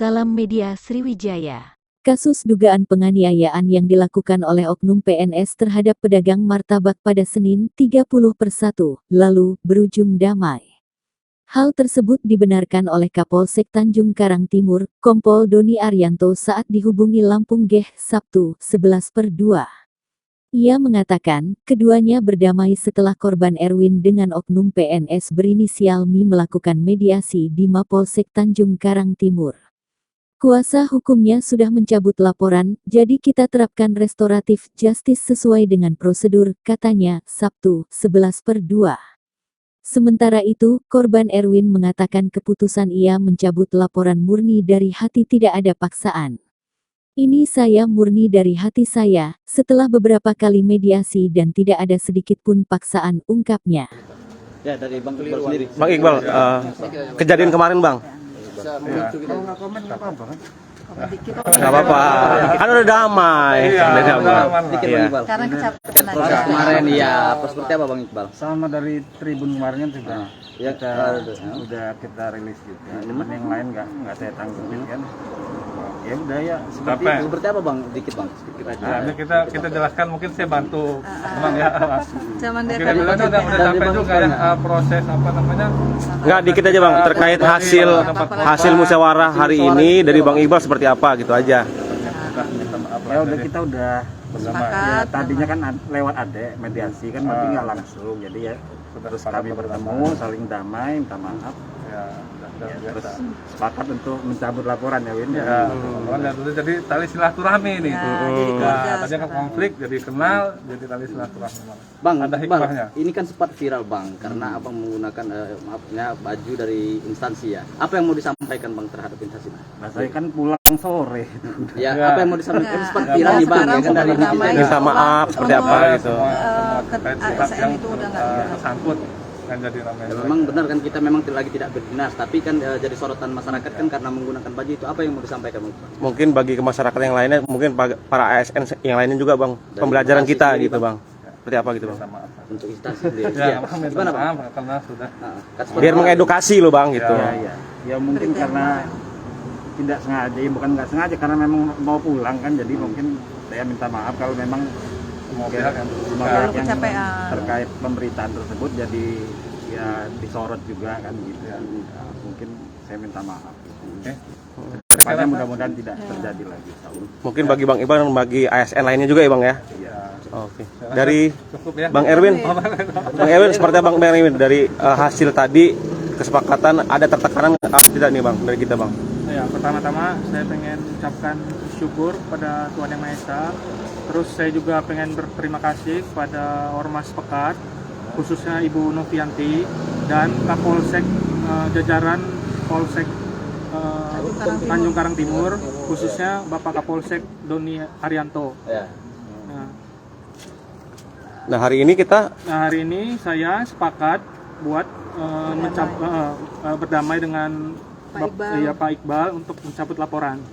Salam Media Sriwijaya. Kasus dugaan penganiayaan yang dilakukan oleh oknum PNS terhadap pedagang martabak pada Senin 30/1 lalu berujung damai. Hal tersebut dibenarkan oleh Kapolsek Tanjung Karang Timur, Kompol Doni Arianto saat dihubungi Lampung Geh Sabtu 11/2. Ia mengatakan, keduanya berdamai setelah korban Erwin dengan oknum PNS berinisial Mi melakukan mediasi di Mapolsek Tanjung Karang Timur. Kuasa hukumnya sudah mencabut laporan, jadi kita terapkan restoratif justice sesuai dengan prosedur, katanya, Sabtu 11/2. Sementara itu, korban Erwin mengatakan keputusan ia mencabut laporan murni dari hati, tidak ada paksaan. Ini saya murni dari hati saya, setelah beberapa kali mediasi dan tidak ada sedikit pun paksaan, ungkapnya. Ya, dari Bang Iqbal sendiri. Bang Iqbal, kejadian kemarin Bang. Kalau nggak komen nggak apa-apa kan? Nggak apa-apa, kan udah damai. Udah damai. Dikit Iya. Bang Iqbal. Karena kecapean Proses aja. kemarin ya, seperti apa Bang Iqbal? Sama dari Tribun kemarin kan sudah Ya, udah kita rilis juga. Cuman yang lain nggak saya tanggungin kan. Ya udah ya seperti itu. Seperti apa Bang? Dikit Bang, sedikit aja. Nah, ini kita jelaskan, mungkin saya bantu Bang ya. Zaman dia Kita bilang udah sampai juga ya proses apa namanya. Nggak, dikit aja Bang, terkait hasil musyawarah hari ini dari Bang Iqbal seperti apa gitu aja. Ya udah kita udah ya, tadinya kan lewat adek mediasi kan tapi nggak langsung, jadi ya terus kami bertemu saling damai, minta maaf. Ya, terus sepakat untuk mencabut laporan ya Win. Ya, jadi tali silaturahmi nih. Tadinya kan konflik, jadi kenal, jadi tali silaturahmi. Bang, ada hikmahnya. ini kan sempat viral Bang, karena Abang menggunakan maafnya baju dari instansi ya. Apa yang mau disampaikan Bang terhadap instansi? Nah, saya kan pulang sore. Ya, apa yang mau disampaikan? Sempat viral nih Bang, ya kan dari Minta maaf seperti apa gitu. Terkait sikap yang tersangkut kan jadi ramai. Ya, memang benar kan kita memang lagi tidak berdinas, tapi kan jadi sorotan masyarakat kan karena menggunakan baju itu. Apa yang mau disampaikan Bang? Mungkin bagi ke masyarakat yang lainnya, mungkin para ASN yang lainnya juga Bang, pembelajaran kita gitu Bang. Seperti apa gitu Bang? Untuk instansi sendiri. Ya, Gimana Bang? karena sudah. Biar mengedukasi lo Bang gitu. Ya mungkin karena tidak sengaja, bukan nggak sengaja, karena memang mau pulang kan, jadi mungkin saya minta maaf kalau memang semua pihak yang terkait pemberitaan tersebut jadi ya disorot juga kan gitu ya. Mungkin saya minta maaf. Depannya mudah-mudahan tidak terjadi lagi. Mungkin bagi Bang Iqbal dan bagi ASN lainnya juga ya Bang ya. Iya. Oke. Dari Cukup ya. Bang Erwin, Bang Erwin seperti apa Bang Erwin dari hasil tadi kesepakatan, ada tertekanan apa tidak nih Bang dari kita Bang? Ya, pertama-tama saya pengen ucapkan syukur pada Tuhan Yang Maha Esa. Terus saya juga pengen berterima kasih kepada Ormas Pekat, khususnya Ibu Novianti dan Kapolsek jajaran Polsek Tanjung Karang Timur, khususnya Bapak Kapolsek Doni Arianto. Nah hari ini saya sepakat buat berdamai dengan Pak Iqbal untuk mencabut laporan.